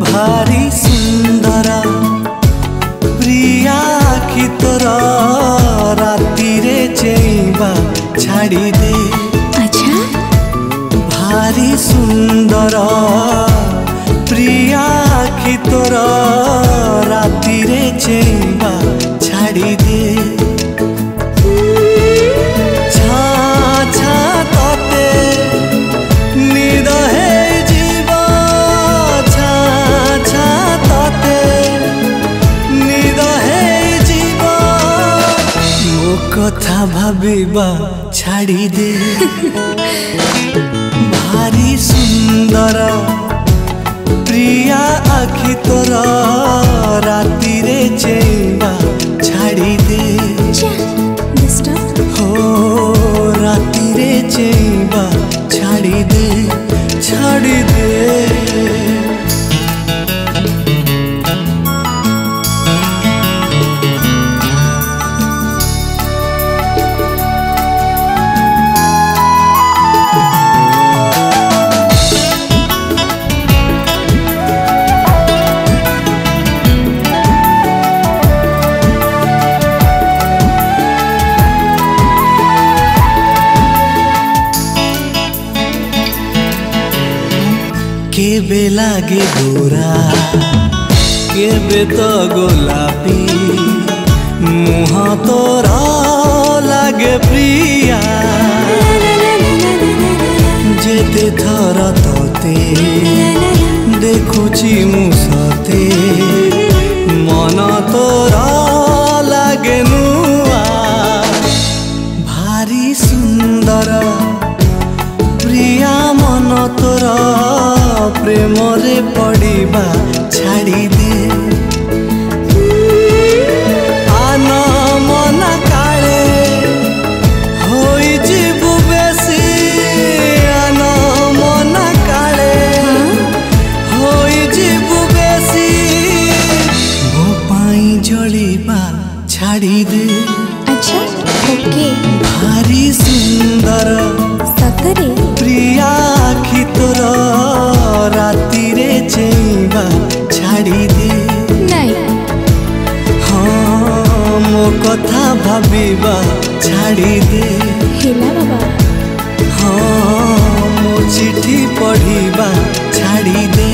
भारी सुंदर प्रिया आखि तोर राति रे चेइबा छाड़ी दे। अच्छा भारी सुंदर प्रिया आखि तोर राति रे चेइबा छाड़ी दे। कथा भाबिबा छाड़ी दे। भारी सुंदर प्रिया आखि तोर राति रे चेइबा छाड़ी दे। हो राति रे चेइबा छाड़ी दे छाड़ी दे। केबे लागे गोरा केबे तो गोलापी मुह तोरा लागे प्रिया। जेते थर तोते देखुची मुसते मन तोरा लागे नुआ। भारी सुंदर प्रिया मन तोरा प्रेम रे पड़ीबा छाड़ी दे। आन मन काले होई जीवु बेसी। आन मन काले होई जीवु बेसी। मो पाई जड़ीबा छाड़ी दे। अच्छा ओके। भारी सुंदर सतरे प्रिया आखि तोर राति रे चेइबा छाड़ी दे। नहीं हाँ मो कथा भाबिबा छाड़ी दे। हेला बाबा हाँ मो चिट्ठी पढ़ीबा छाड़ी दे।